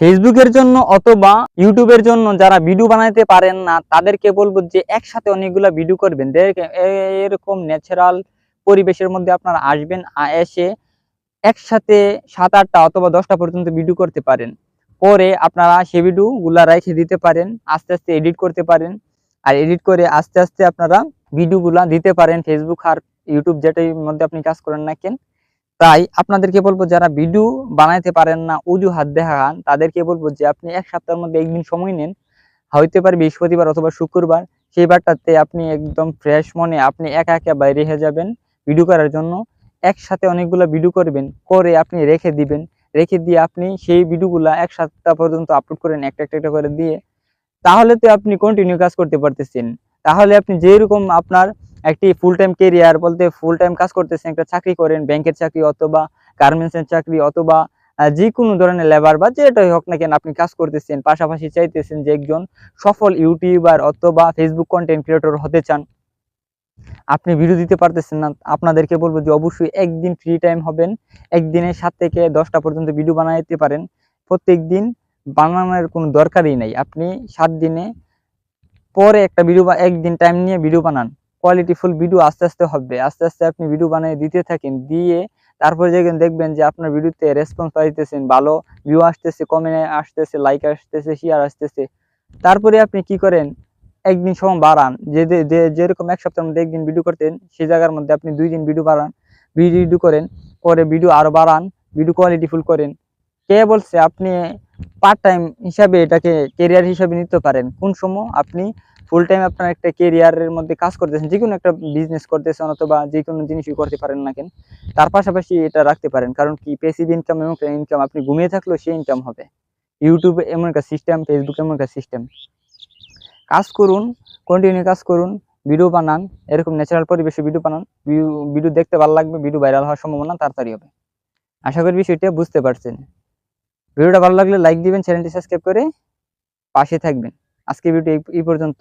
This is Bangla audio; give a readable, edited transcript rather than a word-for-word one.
ফেসবুকের জন্য অথবা ইউটিউবের জন্য যারা ভিডিও বানাইতে পারেন না তাদেরকে বলবো যে একসাথে অনেকগুলা ভিডিও করবেন। এরকম ন্যাচারাল পরিবেশের মধ্যে আপনারা আসবেন, এসে একসাথে 7-8টা অথবা 10টা পর্যন্ত ভিডিও করতে পারেন। পরে আপনারা সেই ভিডিও গুলা রেখে দিতে পারেন, আস্তে আস্তে এডিট করতে পারেন। আর এডিট করে আস্তে আস্তে আপনারা ভিডিও গুলা দিতে পারেন ফেসবুক আর ইউটিউব যেটার মধ্যে আপনি কাজ করেন না কেন। তাই আপনাদেরকে বলবো যারা ভিডিও বানাইতে পারেন না, অজুহাত দেখান, তাদেরকে বলবো যে আপনি 1 সপ্তাহের মধ্যে একদিন সময় নেন, হইতে পারে বৃহস্পতিবার অথবা শুক্রবার। সেই বারটাতে আপনি একদম ফ্রেশ মনে আপনি একা একা বাইরে হয়ে যাবেন ভিডিও করার জন্য। একসাথে অনেকগুলো ভিডিও করবেন, করে আপনি রেখে দিবেন। রেখে দিয়ে আপনি সেই ভিডিওগুলা 1 সপ্তাহ পর্যন্ত আপলোড করেন একটা একটা করে দিয়ে। তাহলে তো আপনি কন্টিনিউ কাজ করতে পারতেছেন। তাহলে আপনি যেরকম আপনার একটি ফুল টাইম ক্যারিয়ার বলতে ফুল টাইম কাজ করতেছেন, একটা চাকরি করেন, ব্যাংকের চাকরি অথবা গার্মেন্টসের চাকরি অথবা যেকোনো ধরনের লেবার বা যেটাই হোক না কেন আপনি কাজ করতেছেন, পাশাপাশি চাইতেছেন যে একজন সফল ইউটিউবার অথবা ফেসবুক কন্টেন্ট ক্রিয়েটর হতে চান। আপনি ভিডিও দিতে পারতেছেন না, আপনাদেরকে বলবো যে অবশ্যই একদিন ফ্রি টাইম হবেন, একদিনে 7 থেকে 10টা পর্যন্ত ভিডিও বানাইতে পারেন। প্রত্যেকদিন বানানোর কোনো দরকারই নাই। আপনি 7 দিনে পরে একটা ভিডিও বা একদিন টাইম নিয়ে ভিডিও বানান। কোয়ালিটিফুল ভিডিও আস্তে আস্তে হবে। আস্তে আস্তে আপনি ভিডিও বানিয়ে দিতে থাকেন। দিয়ে তারপরে দেখবেন যে আপনার ভিডিওতে রেসপন্স পাইতেছেন, ভালো ভিউ আসতেছে, কমেন্ট আসতেছে, লাইক আসতেছে, শেয়ার আসতেছে। তারপরে আপনি কি করেন, একদিন সময় বাড়ান। যেরকম 1 সপ্তাহের মধ্যে একদিন ভিডিও করতেন, সেই জায়গার মধ্যে আপনি 2 দিন ভিডিও বাড়ান, ভিডিও করেন। পরে ভিডিও আরো বাড়ান, ভিডিও কোয়ালিটিফুল করেন। কে বলছে আপনি পার্ট টাইম হিসাবে এটাকে কেরিয়ার হিসাবে নিতে পারেন? কোন সময় আপনি ফুল টাইম আপনার একটা কেরিয়ারের মধ্যে কাজ করতেছেন, যেকোনো একটা বিজনেস করতেছেন অথবা যেকোনো জিনিসই করতে পারেন না কেন, তার পাশাপাশি এটা রাখতে পারেন। কারণ কি, প্যাসিভ ইনকাম এমন একটা ইনকাম, আপনি ঘুমিয়ে থাকলেও সেই ইনকাম হবে। ইউটিউব এমন একটা সিস্টেম, ফেসবুক এমন একটা সিস্টেম। কাজ করুন, কন্টিনিউ কাজ করুন, ভিডিও বানান, এরকম ন্যাচারাল পরিবেশে ভিডিও বানান। ভিডিও দেখতে ভালো লাগবে, ভিডিও ভাইরাল হওয়ার সম্ভাবনা তাড়াতাড়ি হবে। আশা করি বিষয়টা বুঝতে পারছেন। ভিডিওটা ভালো লাগলে লাইক দিবেন, চ্যানেলটি সাবস্ক্রাইব করে পাশে থাকবেন। আজকে ভিডিও এই পর্যন্ত।